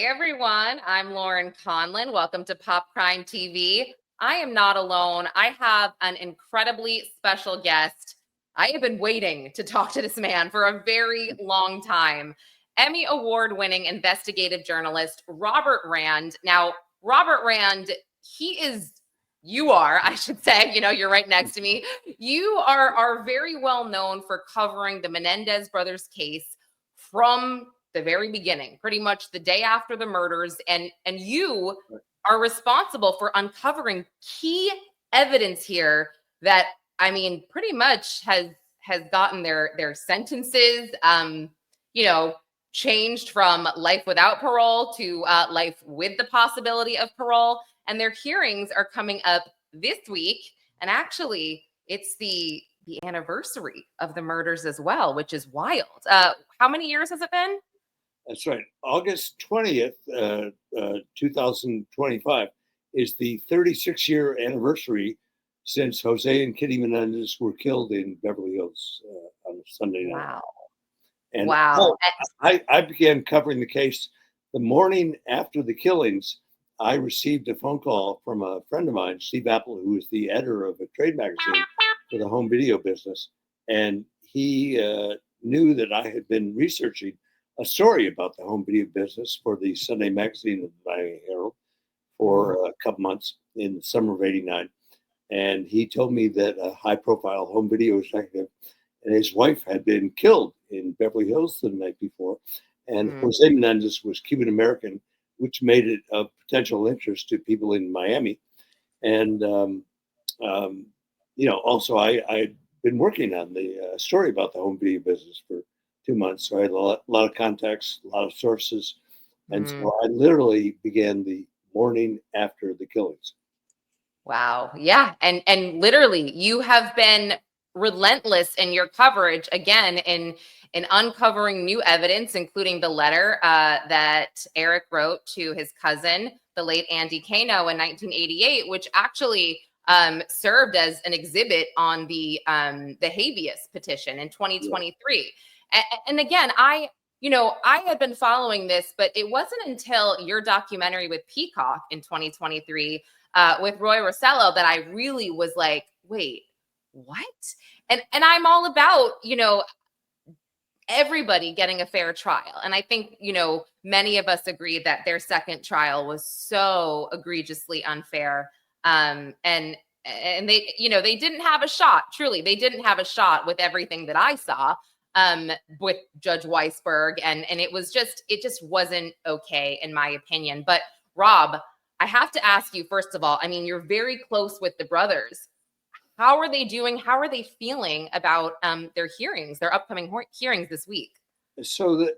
everyone. I'm Lauren Conlon. Welcome to Pop Crime TV. I am not alone. I have an incredibly special guest. I have been waiting to talk to this man for a very long time. Emmy award-winning investigative journalist Robert Rand. Now, Robert Rand, I should say, you're right next to me. You are very well known for covering the Menendez Brothers case from the very beginning, pretty much the day after the murders, and you are responsible for uncovering key evidence here that, I mean, pretty much has gotten their sentences changed from life without parole to life with the possibility of parole. And their hearings are coming up this week, and actually it's the anniversary of the murders as well, which is wild. How many years has it been? That's right. August 20th, 2025 is the 36-year anniversary since Jose and Kitty Menendez were killed in Beverly Hills on a Sunday night. Wow. And wow. I began covering the case the morning after the killings. I received a phone call from a friend of mine, Steve Apple, who is the editor of a trade magazine for the home video business. And he knew that I had been researching a story about the home video business for the Sunday magazine of the Miami Herald for a couple months in the summer of '89. And he told me that a high profile home video executive and his wife had been killed in Beverly Hills the night before. And Jose Menendez was Cuban American, which made it of potential interest to people in Miami. And, also I had been working on the story about the home video business for 2 months. So I had a lot of contacts, a lot of sources. And so I literally began the morning after the killings. Wow. Yeah. And literally you have been relentless in your coverage, again, in uncovering new evidence, including the letter that Erik wrote to his cousin, the late Andy Cano, in 1988, which actually served as an exhibit on the habeas petition in 2023. Yeah. And again, I had been following this, but it wasn't until your documentary with Peacock in 2023 with Roy Rossello that I really was like, wait, what? And I'm all about, everybody getting a fair trial. And I think, many of us agree that their second trial was so egregiously unfair. And they, they didn't have a shot. Truly, they didn't have a shot with everything that I saw with Judge Weisberg. And it just wasn't okay, in my opinion. But Rob, I have to ask you, first of all, I mean, you're very close with the brothers. How are they doing? How are they feeling about their hearings, their upcoming hearings this week? So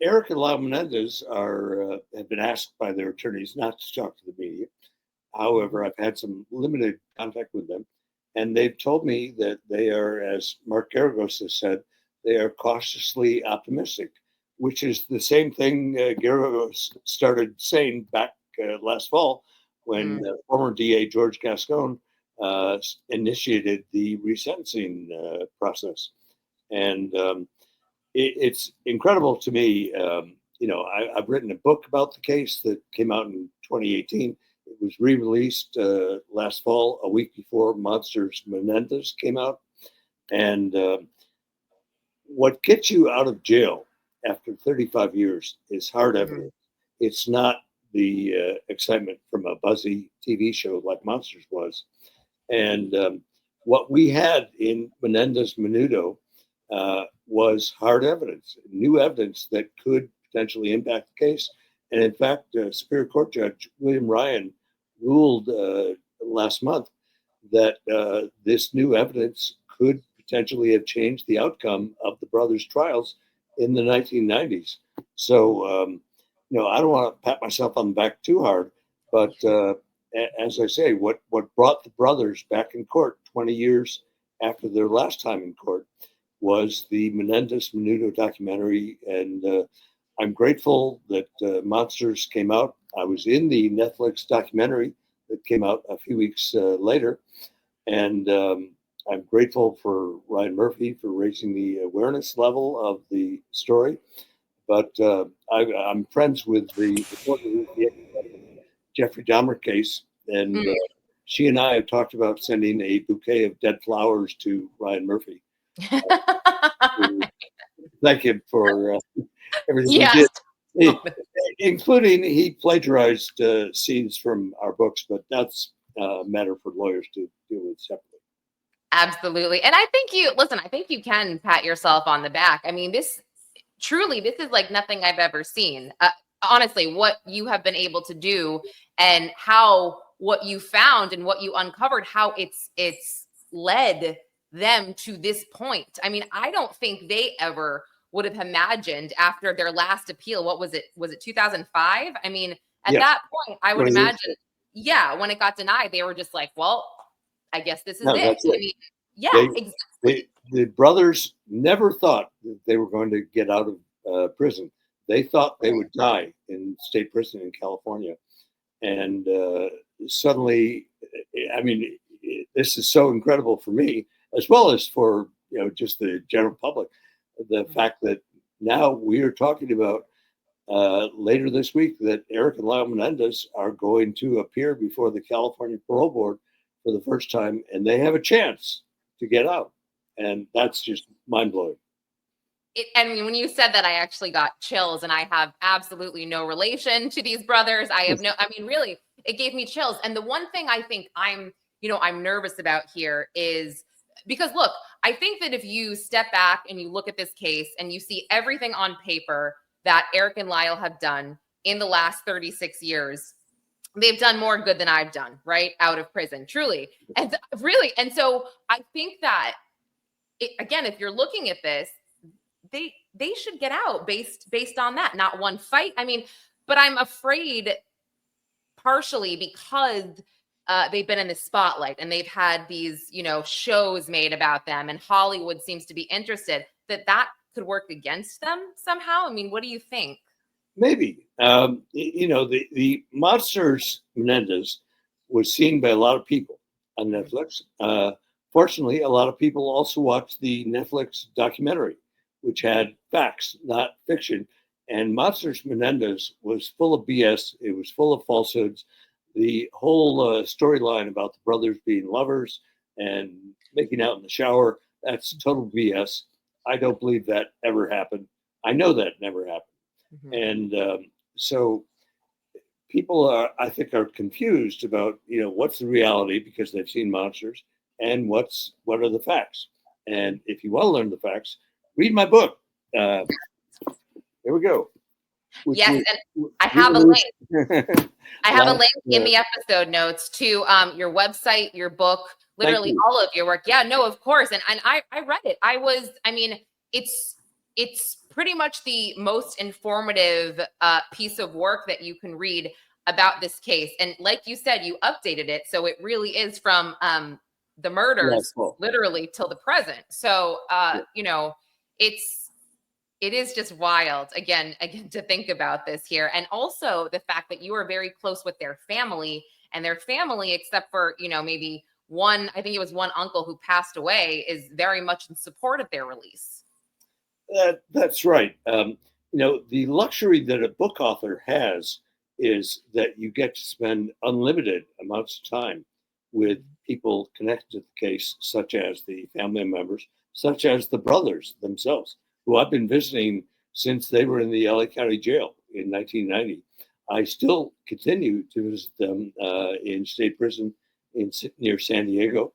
Erik and Lyle Menendez have been asked by their attorneys not to talk to the media. However, I've had some limited contact with them, and they've told me that they are, as Mark Garagos has said, they are cautiously optimistic, which is the same thing Garagos started saying back last fall when former DA George Gascon initiated the resentencing process. And it's incredible to me. I've written a book about the case that came out in 2018. It was re-released last fall, a week before Monsters Menendez came out. And what gets you out of jail after 35 years is hard evidence. It's not the excitement from a buzzy TV show like Monsters was. And what we had in Menendez Menudo was hard evidence, new evidence that could potentially impact the case. And in fact, Superior Court Judge William Ryan ruled last month that this new evidence could potentially have changed the outcome of the brothers' trials in the 1990s. So, I don't want to pat myself on the back too hard, but as I say, what brought the brothers back in court 20 years after their last time in court was the Menendez Menudo documentary. And I'm grateful that Monsters came out. I was in the Netflix documentary that came out a few weeks later. And I'm grateful for Ryan Murphy for raising the awareness level of the story. but I'm friends with the reporter who's the expert in the Jeffrey Dahmer case, and she and I have talked about sending a bouquet of dead flowers to Ryan Murphy. To thank him for everything he Yes. did, including he plagiarized scenes from our books, but that's a matter for lawyers to deal with separately. Absolutely. And I think I think you can pat yourself on the back. I mean, this is like nothing I've ever seen. Honestly, what you have been able to do and how what you found and what you uncovered, how it's led them to this point. I mean, I don't think they ever would have imagined after their last appeal. What was it? Was it 2005? I mean, at Yes. that point, I would 20 years imagine, yeah, when it got denied, they were just like, well, I guess this is No, it. that's it. I mean, yeah, They, exactly. the brothers never thought that they were going to get out of prison. They thought they would die in state prison in California. And suddenly, I mean, this is so incredible for me, as well as for, just the general public. The fact that now we are talking about later this week that Erik and Lyle Menendez are going to appear before the California Parole Board for the first time, and they have a chance to get out. And that's just mind blowing. I mean, when you said that, I actually got chills, and I have absolutely no relation to these brothers. I mean, really, it gave me chills. And the one thing I think I'm nervous about here is because look, I think that if you step back and you look at this case and you see everything on paper that Erik and Lyle have done in the last 36 years, they've done more good than I've done, right? Out of prison, truly. And really, and so I think that again, if you're looking at this, they should get out based on that, not one fight. I mean, but I'm afraid partially because they've been in the spotlight and they've had these shows made about them, and Hollywood seems to be interested, that could work against them somehow. I mean, what do you think? Maybe. The Monsters Menendez was seen by a lot of people on Netflix. Fortunately, a lot of people also watched the Netflix documentary, which had facts, not fiction. And Monsters Menendez was full of BS. It was full of falsehoods. The whole storyline about the brothers being lovers and making out in the shower, that's total BS. I don't believe that ever happened. I know that never happened. And so people I think, are confused about, what's the reality because they've seen Monsters, and what are the facts. And if you want to learn the facts, read my book. There we go. Yes, and I have a link. I have a link in the episode notes to your website, your book, literally all of your work. Yeah, no, of course. And I read it. I mean, it's pretty much the most informative piece of work that you can read about this case. And like you said, you updated it. So it really is from the murders literally till the present. So, it is just wild again to think about this here. And also the fact that you are very close with their family, and their family, except for, maybe one, I think it was one uncle who passed away, is very much in support of their release. That's right. The luxury that a book author has is that you get to spend unlimited amounts of time with people connected to the case, such as the family members, such as the brothers themselves, who I've been visiting since they were in the LA County Jail in 1990. I still continue to visit them in state prison near San Diego.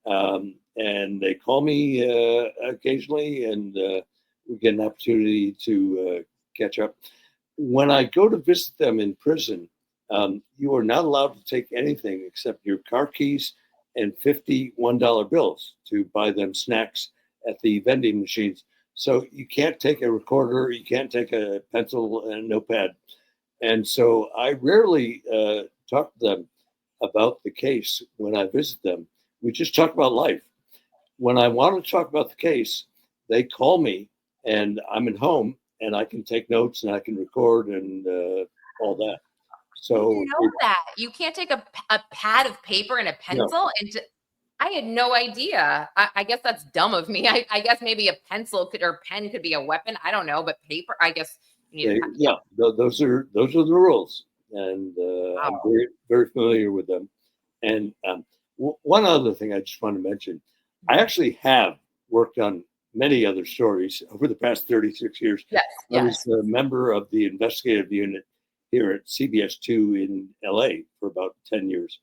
And they call me occasionally, and we get an opportunity to catch up. When I go to visit them in prison, you are not allowed to take anything except your car keys and $51 bills to buy them snacks at the vending machines. So you can't take a recorder, you can't take a pencil and a notepad. And so I rarely talk to them about the case when I visit them. We just talk about life. When I want to talk about the case, they call me, and I'm at home, and I can take notes and I can record and all that. So I didn't know that you can't take a pad of paper and a pencil I had no idea. I guess that's dumb of me. I guess maybe a pencil or pen could be a weapon. I don't know, but paper, I guess You need to Yeah, those are the rules, and I'm wow. very very familiar with them. And one other thing I just want to mention, I Mhm. actually have worked on many other stories over the past 36 years. Yes, I was yes. a member of the investigative unit here at CBS 2 in LA for about 10 years.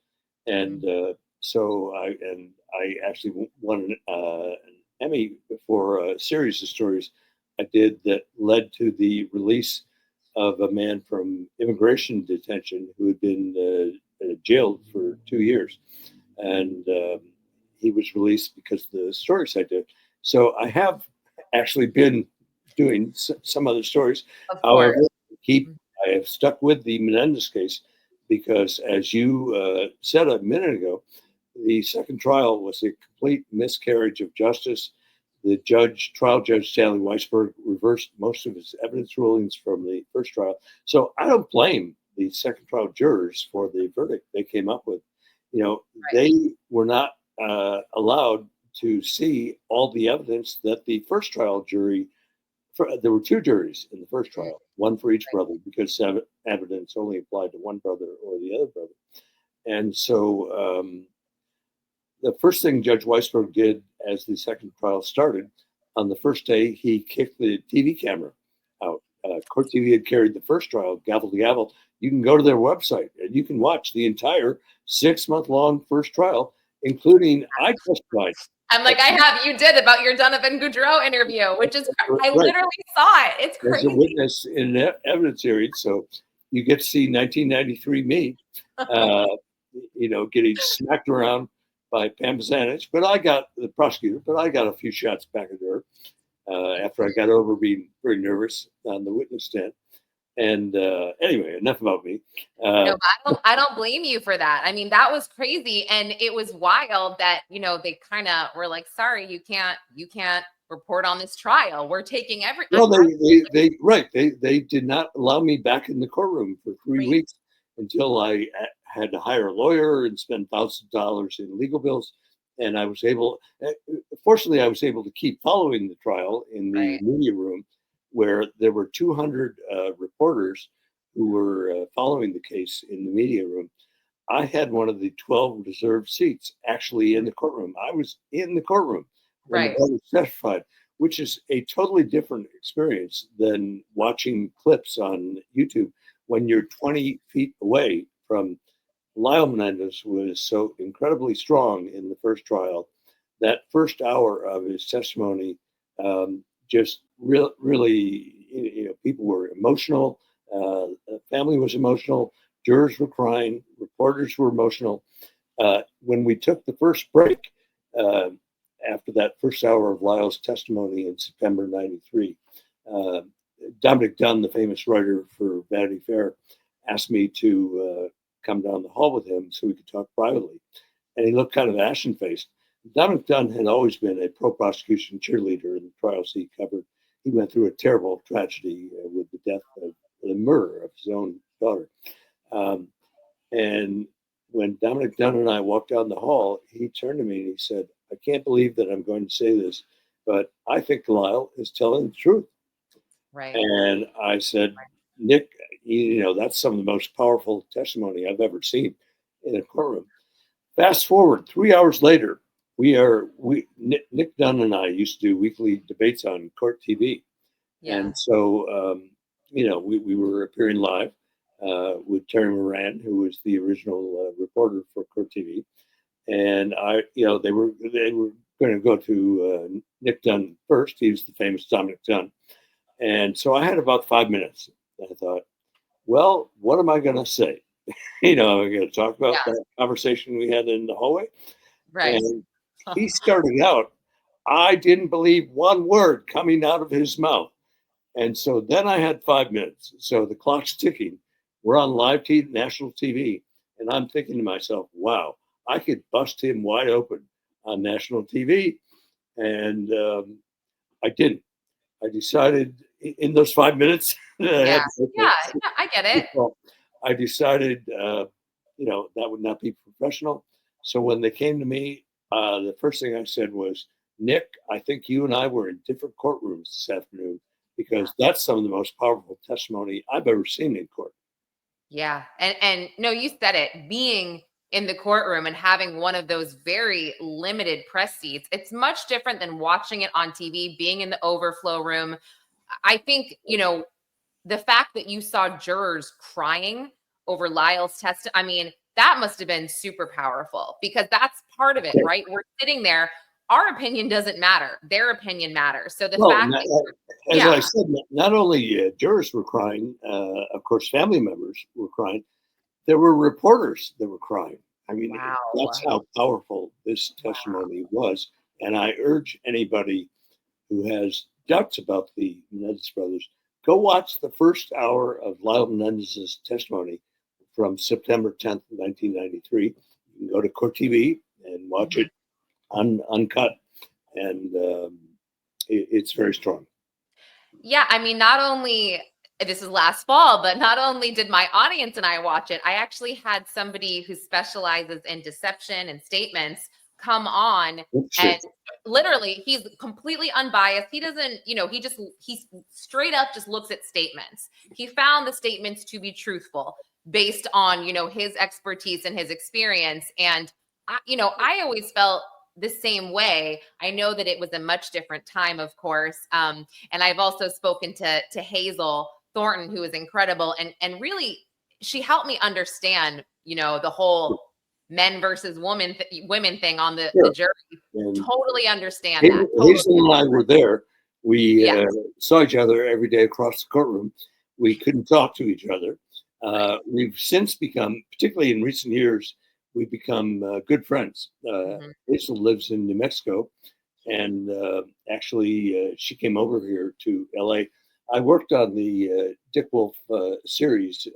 Mhm. And I actually won an Emmy for a series of stories I did that led to the release of a man from immigration detention who had been jailed for 2 years, and he was released because of the stories I did. So I have actually been doing some other stories. Of However, course. keep Mhm. I have stuck with the Menendez case because, as you said a minute ago, the second trial was a complete miscarriage of justice. The trial judge Stanley Weisberg, reversed most of his evidence rulings from the first trial. So I don't blame the second trial jurors for the verdict they came up with. You know, Right. they were not allowed to see all the evidence that the first trial jury. There were two juries in the first Mhm. trial, one for each Right. brother, because evidence only applied to one brother or the other brother. And so the first thing Judge Weisberg did as the second trial started, on the first day, he kicked the TV camera out. Court TV had carried the first trial, gavel to gavel. You can go to their website and you can watch the entire 6 month long first trial, including I testified. I'm like, you did about your Donovan Goudreau interview, which is, I Right, literally saw it. It's as a crazy. witness in an evidence hearing. So you get to see 1993 me, uh, getting smacked around by Pam Zanich. But I got the prosecutor, but I got a few shots back at her after I got over being very nervous on the witness stand. And anyway, enough about me. No, Uh, I don't blame you for that. I mean, that was crazy. And it was wild that, they kind of were like, sorry, you can't report on this trial. We're taking well, they did not allow me back in the courtroom for three crazy. weeks until I had to hire a lawyer and spend thousands of dollars in legal bills. And I was able, fortunately, I was able to keep following the trial in the Right. media room where there were 200 reporters who were following the case in the media room. I had one of the 12 reserved seats actually in the courtroom. I was in the courtroom when the Right. brothers testified, which is a totally different experience than watching clips on YouTube when you're 20 feet away from. Lyle Menendez was so incredibly strong in the first trial. That first hour of his testimony, just really, people were emotional. The family was emotional. Jurors were crying. Reporters were emotional. When we took the first break uh, after that first hour of Lyle's testimony in September '93, uh, Dominic Dunn, the famous writer for Vanity Fair, asked me to come down the hall with him so we could talk privately. And he looked kind of ashen faced. Dominic Dunn had always been a pro prosecution cheerleader in the trials he covered. He went through a terrible tragedy with the death of the murder of his own daughter. Um, and when Dominic Dunn and I walked down the hall, he turned to me and he said, I can't believe that I'm going to say this, but I think Lyle is telling the truth. Right. And I said, Nick, that's some of the most powerful testimony I've ever seen in a courtroom. Fast forward 3 hours later, Nick Dunn and I used to do weekly debates on Court TV. Yeah. And so, we were appearing live with Terry Moran, who was the original reporter for Court TV. And they were going to go to Nick Dunn first. He was the famous Dominic Dunn. And so I had about 5 minutes. And I thought, well, what am I going to say? I'm going to talk about Yeah. that conversation we had in the hallway. Right. And he started out, I didn't believe one word coming out of his mouth. And so then I had 5 minutes. So the clock's ticking. We're on live TV, national TV. And I'm thinking to myself, wow, I could bust him wide open on national TV. And I didn't. I decided in those 5 minutes that I Yeah. had to Yeah. No, I get it. well, I decided, that would not be professional. So when they came to me, the first thing I said was, Nick, I think you and I were in different courtrooms this afternoon. because that's some of the most powerful testimony I've ever seen in court. Yeah. And no, you said it, being in the courtroom and having one of those very limited press seats, it's much different than watching it on TV, being in the overflow room. I think, the fact that you saw jurors crying over Lyle's test, I mean, that must have been super powerful, because that's part of it, right? We're sitting there. Our opinion doesn't matter. Their opinion matters. So the Well, fact as yeah, I said, not only jurors were crying, of course, family members were crying. There were reporters that were crying. I mean, wow. that's how powerful this testimony was. And I urge anybody who has doubts about the Menendez brothers, go watch the first hour of Lyle Menendez's testimony from September 10th, 1993. You can go to Court TV and watch it uncut. And it's very strong. Yeah, I mean, not only this is last fall, but not only did my audience and I watch it, I actually had somebody who specializes in deception and statements come on, and literally he's completely unbiased. He doesn't, he straight up just looks at statements. He found the statements to be truthful based on, his expertise and his experience. And I always felt the same way. I know that it was a much different time, of course. And I've also spoken to Hazel Thornton, who is incredible. And really, she helped me understand, the whole men versus women thing on the jury. And totally understand that. Hazel and I were there. We saw each other every day across the courtroom. We couldn't talk to each other. We've since become, particularly in recent years, we've become good friends. Hazel lives in New Mexico, and actually she came over here to LA. I worked on the Dick Wolf series,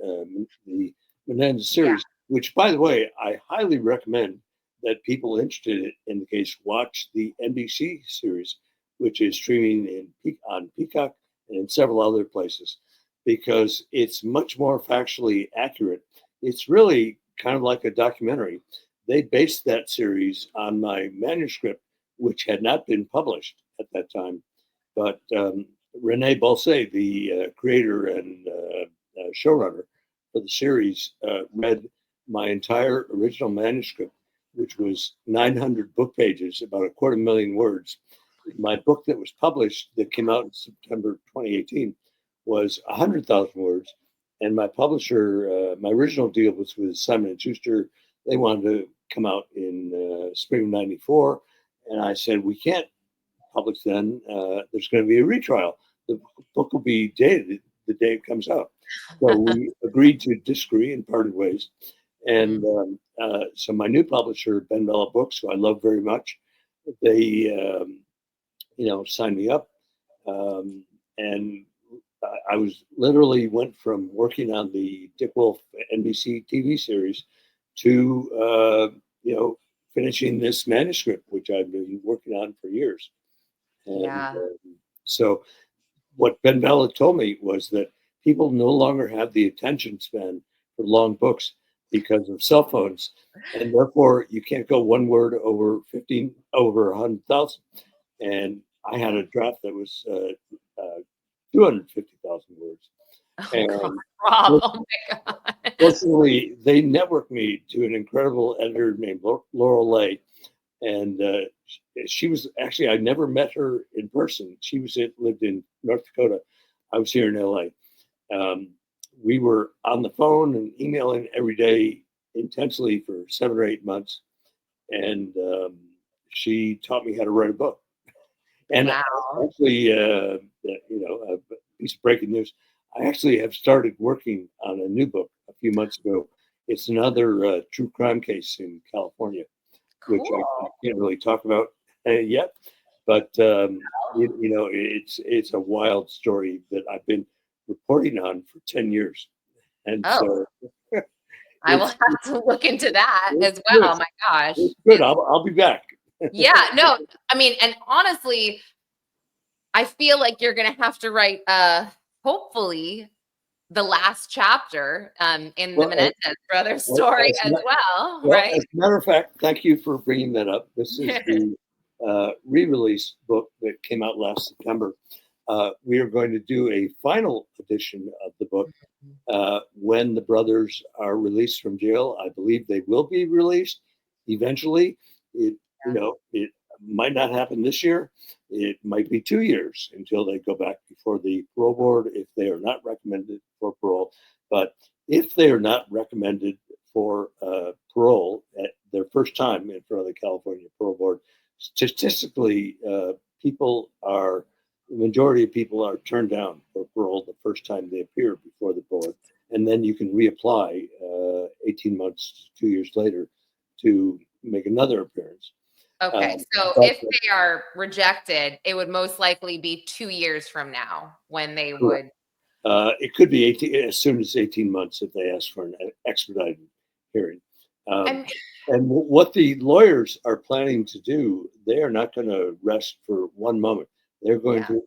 the Menendez series, which, by the way, I highly recommend that people interested in the case watch the NBC series, which is streaming on Peacock and in several other places, because it's much more factually accurate. It's really kind of like a documentary. They based that series on my manuscript, which had not been published at that time. But Rene Balsay, the creator and showrunner for the series, read my entire original manuscript, which was 900 book pages, about 250,000 words. My book that was published, that came out in September 2018, was 100,000 words. And my publisher, my original deal was with Simon & Schuster. They wanted to come out in spring of '94. And I said, we can't publish then. There's going to be a retrial. The book will be dated the day it comes out. So we agreed to disagree and parted ways. And so my new publisher, Ben Bella Books, who I love very much, they, signed me up. And I was literally went from working on the Dick Wolf NBC TV series to, finishing this manuscript, which I've been working on for years. And so what Ben Bella told me was that people no longer have the attention span for long books because of cell phones. And therefore you can't go one word over 100,000. And I had a draft that was 250,000 words. Oh my God. Fortunately, they networked me to an incredible editor named Laurel Lay. And she was actually, I never met her in person. She lived in North Dakota. I was here in LA. We were on the phone and emailing every day intensely for 7 or 8 months. And she taught me how to write a book. And actually, a piece of breaking news, I actually have started working on a new book a few months ago. It's another true crime case in California, which I can't really talk about yet. But, it's a wild story that I've been reporting on for 10 years. And so I will have to look into that as well. Good. My gosh. It's good. I'll be back. Yeah, no, I mean, and honestly, I feel like you're going to have to write, hopefully, the last chapter in the Menendez Brothers story as well, right? As a matter of fact, thank you for bringing that up. This is the re-release book that came out last September. We are going to do a final edition of the book when the brothers are released from jail. I believe they will be released eventually. It might not happen this year. It might be 2 years until they go back before the parole board if they are not recommended for parole. But if they are not recommended for parole at their first time in front of the California Parole Board, statistically, the majority of people are turned down for parole the first time they appear before the board. And then you can reapply 18 months, 2 years later to make another appearance. Okay, so if they are rejected, it would most likely be 2 years from now when they would. It could be as soon as 18 months if they ask for an expedited hearing. And what the lawyers are planning to do, they are not going to rest for one moment. They're going to,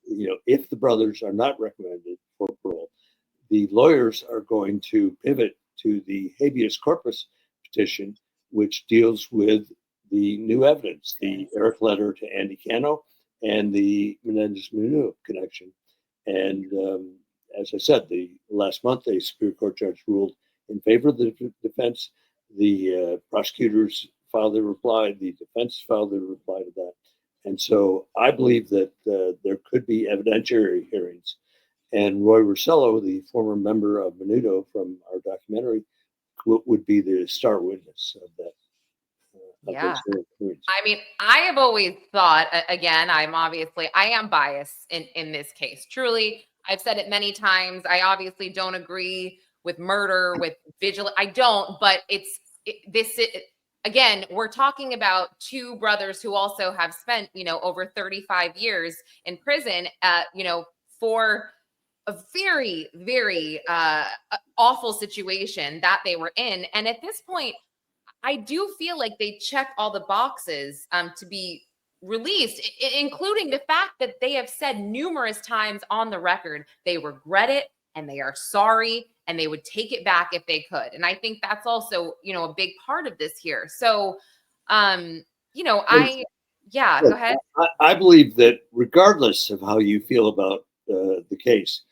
if the brothers are not recommended for parole, the lawyers are going to pivot to the habeas corpus petition, which deals with the new evidence, the Erik letter to Andy Cano and the Menendez connection. And as I said, last month, a Superior Court judge ruled in favor of the defense. The prosecutors filed their reply. The defense filed their reply to that. And so I believe that there could be evidentiary hearings. And Roy Rossello, the former member of Menudo from our documentary, would be the star witness of that. Yeah. I mean, I have always thought, again, I am biased in this case. Truly, I've said it many times. I obviously don't agree with murder, with vigilance. I don't, but again, we're talking about two brothers who also have spent, over 35 years in prison, for a very, very awful situation that they were in. And at this point, I do feel like they check all the boxes to be released, including the fact that they have said numerous times on the record they regret it and they are sorry and they would take it back if they could. And I think that's also, a big part of this here. So, go ahead. I believe that regardless of how you feel about the case,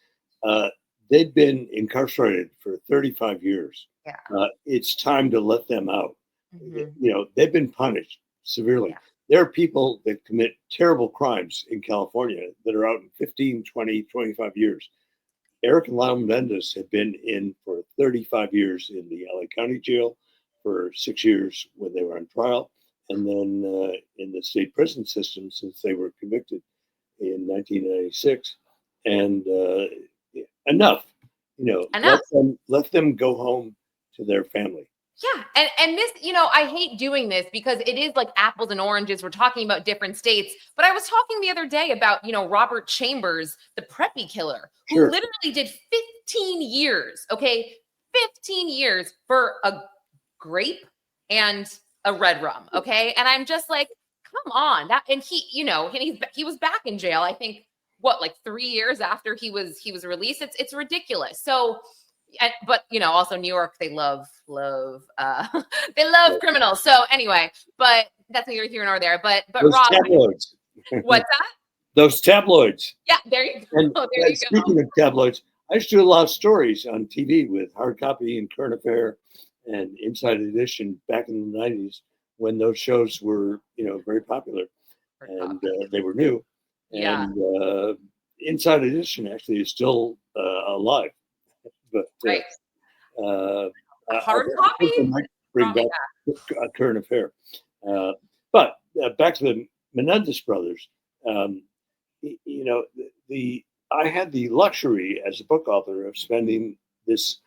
they've been incarcerated for 35 years. Yeah. It's time to let them out. Mm-hmm. They've been punished severely. Yeah. There are people that commit terrible crimes in California that are out in 15, 20, 25 years. Erik and Lyle Menendez have been in for 35 years in the LA County Jail, for 6 years when they were on trial, and then in the state prison system since they were convicted in 1996. And enough. Enough. Let them go home to their family. Yeah. And this, I hate doing this because it is like apples and oranges. We're talking about different states. But I was talking the other day about, Robert Chambers, the preppy killer, who literally did 15 years, 15 years for a grape and a red rum, okay? And I'm just like, come on. And he, he was back in jail, I think, 3 years after he was released. It's ridiculous. So, but also New York, they love they love criminals. So anyway, but that's neither here nor there. But those Rob, tabloids. What's that? Those tabloids. Yeah, there you go. And speaking of tabloids, I used to do a lot of stories on TV with Hard Copy and Current Affair and Inside Edition back in the 90s when those shows were, very popular and they were new. Yeah. And Inside Edition actually is still alive. But right. Hard copy might bring back a Current Affair. But back to the Menendez brothers. I had the luxury as a book author of spending this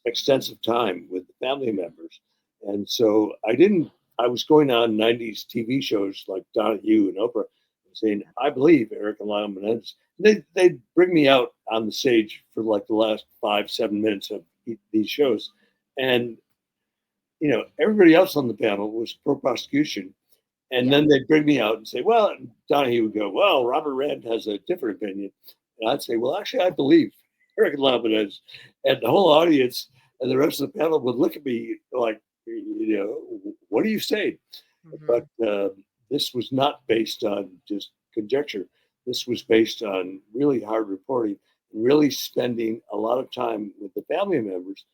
extensive time with the family members, and so I was going on 90s TV shows like Donahue and Oprah, and saying I believe Erik and Lyle Menendez. They'd bring me out on the stage for like the last 5-7 minutes of these shows. And, everybody else on the panel was pro prosecution. And then they'd bring me out and say, well, Donahue would go, well, Robert Redd has a different opinion. And I'd say, well, actually, I believe Erik and Lyle Menendez. And the whole audience and the rest of the panel would look at me like, what are you saying? Mm-hmm. But this was not based on just conjecture. This was based on really hard reporting, really spending a lot of time with the family members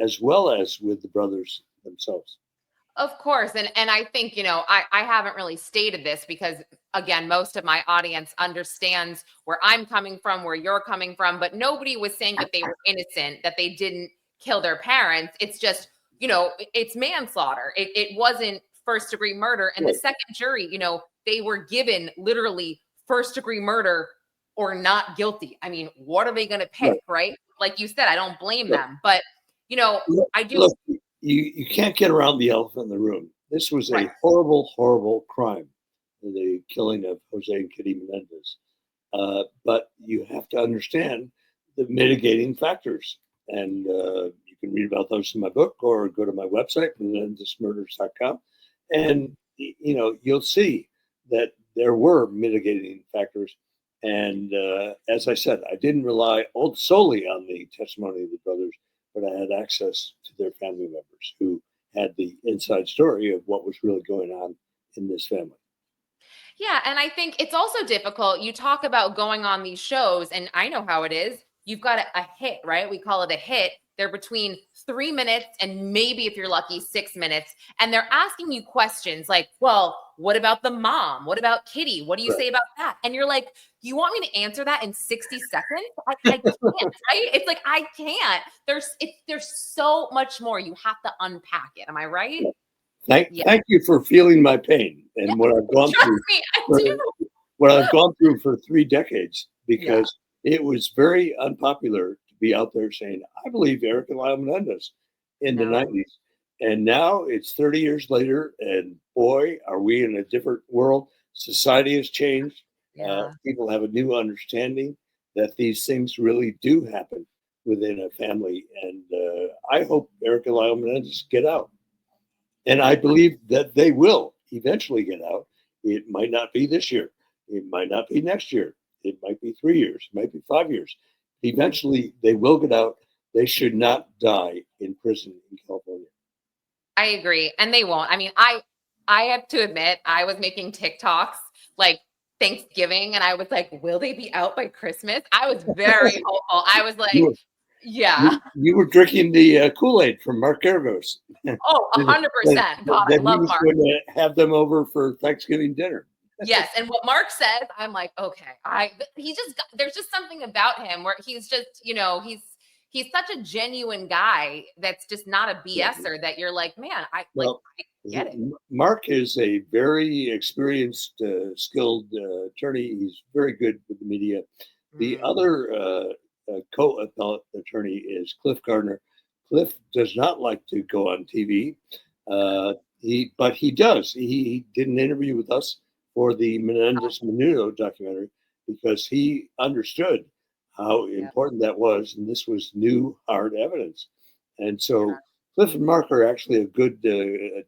as well as with the brothers themselves. Of course. And I think, I haven't really stated this because, again, most of my audience understands where I'm coming from, where you're coming from, but nobody was saying that they were innocent, that they didn't kill their parents. It's just, it's manslaughter. It wasn't first degree murder. And the Right. second jury, they were given literally first degree murder or not guilty. I mean, what are they going to pick, right? Like you said, I don't blame Right. them, but, I do. Look, you can't get around the elephant in the room. This was Right. a horrible, horrible crime, the killing of Jose and Kitty Menendez. But you have to understand the mitigating factors. And you can read about those in my book or go to my website, menendezmurders.com. And, you'll see that there were mitigating factors. And as I said, I didn't rely solely on the testimony of the brothers, but I had access to their family members who had the inside story of what was really going on in this family. Yeah, and I think it's also difficult. You talk about going on these shows, and I know how it is. You've got a hit, right? We call it a hit. They're between 3 minutes and maybe, if you're lucky, 6 minutes. And they're asking you questions like, well, what about the mom? What about Kitty? What do you Right. say about that? And you're like, you want me to answer that in 60 seconds? I can't, right? It's like, I can't. There's so much more. You have to unpack it. Am I right? Yeah. Thank you for feeling my pain Yeah. and what I've gone Trust through. me, I For, do. what I've gone through for 3 decades, Yeah. because it was very unpopular to be out there saying, I believe Erik and Lyle Menendez in the No. 90s. And now it's 30 years later, and boy, are we in a different world. Society has changed. Yeah. People have a new understanding that these things really do happen within a family. And I hope Erik and Lyle Menendez get out. And I believe that they will eventually get out. It might not be this year. It might not be next year. It might be 3 years. It might be 5 years. Eventually, they will get out. They should not die in prison in California. I agree. And they won't. I mean, I have to admit, I was making TikToks like Thanksgiving and I was like, will they be out by Christmas? I was very hopeful. I was You like, were, yeah. you were drinking the Kool-Aid from Mark Geragos. Oh, that, 100%. God, I that he love was Mark. going to have them over for Thanksgiving dinner. Yes. And what Mark says, I'm like, okay, there's just something about him where he's just, he's such a genuine guy that's just not a BSer that you're like, man, I Well, get it. Mark is a very experienced, skilled attorney. He's very good with the media. The Mm, other co-appellate attorney is Cliff Gardner. Cliff does not like to go on TV. But he does. He did an interview with us for the Menendez Menudo documentary because he understood how yeah. important that was, and this was new hard evidence. And so Cliff and Mark are actually a good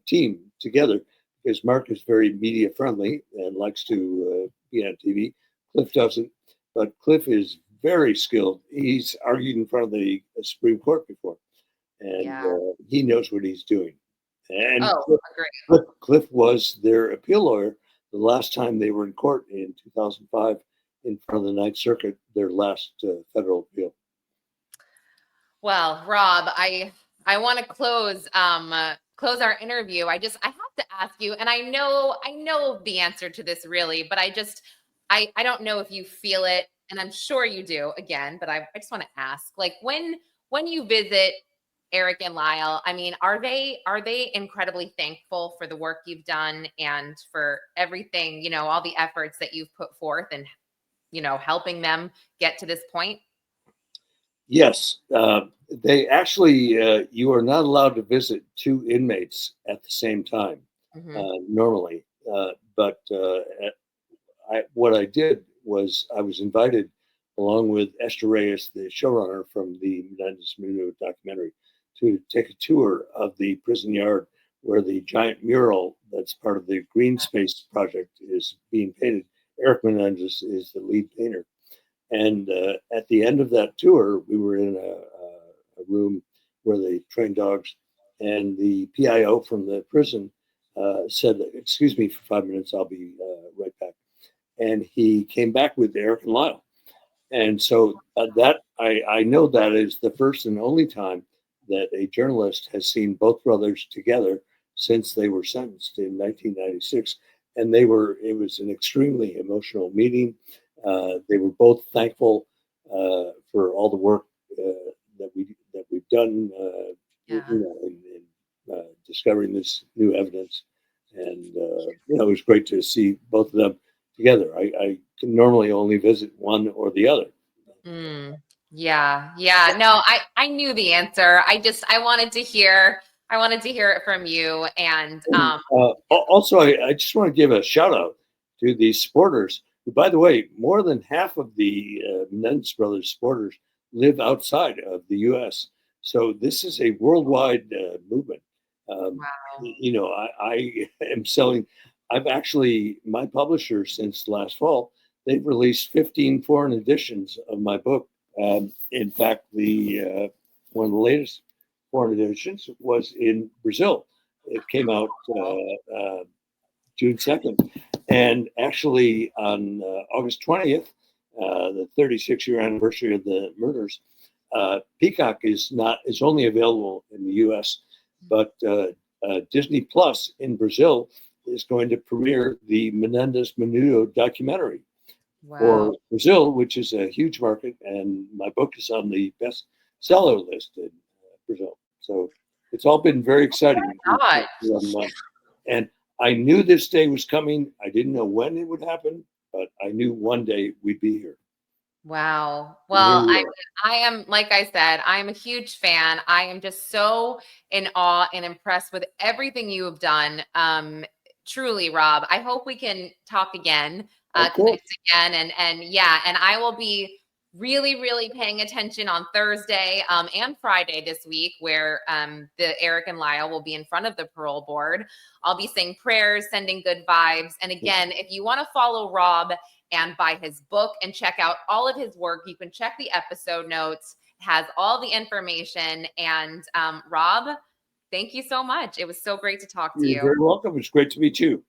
team together because Mark is very media friendly and likes to be on TV. Cliff doesn't, but Cliff is very skilled. He's argued in front of the Supreme Court before, and Yeah. he knows what he's doing. And Oh, agree. Cliff was their appeal lawyer the last time they were in court in 2005 in front of the Ninth Circuit, their last federal appeal. Well, Rob, I want to close our interview. I have to ask you, and I know the answer to this really, but I don't know if you feel it, and I'm sure you do again, but I just want to ask, like when you visit Erik and Lyle, I mean, are they incredibly thankful for the work you've done and for everything, all the efforts that you've put forth and helping them get to this point? Yes, they actually, you are not allowed to visit 2 inmates at the same time Hmm. normally. But what I did was I was invited along with Esther Reyes, the showrunner from the Menendez Menudo documentary, to take a tour of the prison yard where the giant mural that's part of the Green Space project is being painted. Erik Menendez is the lead painter. And at the end of that tour, we were in a room where they train dogs, and the PIO from the prison said, "Excuse me for 5 minutes, I'll be right back." and he came back with Erik and Lyle. And so that I know that is the first and only time that a journalist has seen both brothers together since they were sentenced in 1996. And it was an extremely emotional meeting. They were both thankful for all the work that we've done, in discovering this new evidence. And it was great to see both of them together. I can normally only visit one or the other. Yeah. No, I knew the answer. I wanted to hear it from you. And Also, I just want to give a shout out to the supporters, who, by the way, more than half of the Menendez Brothers supporters live outside of the U.S. So this is a worldwide movement. wow. I am selling. I've actually, my publisher since last fall, they've released 15 foreign editions of my book. In fact, the one of the latest foreign editions was in Brazil. It came out June 2nd. And actually, on August 20th, the 36-year anniversary of the murders, Peacock is only available in the U.S., but Disney Plus in Brazil is going to premiere the Menendez Menudo documentary for Brazil, which is a huge market, and my book is on the bestseller list in Brazil. So it's all been very exciting. And I knew this day was coming. I didn't know when it would happen, but I knew one day we'd be here. Wow. Well, I am, like I said, I am a huge fan. I am just so in awe and impressed with everything you have done. Truly, Rob, I hope we can talk again, connect again. And I will be really, really paying attention on Thursday and Friday this week, where the Erik and Lyle will be in front of the parole board. I'll be saying prayers, sending good vibes. And again, if you want to follow Rob and buy his book and check out all of his work, you can check the episode notes. It has all the information. And Rob, thank you so much. It was so great to talk to you. You're very welcome. It's great to meet you.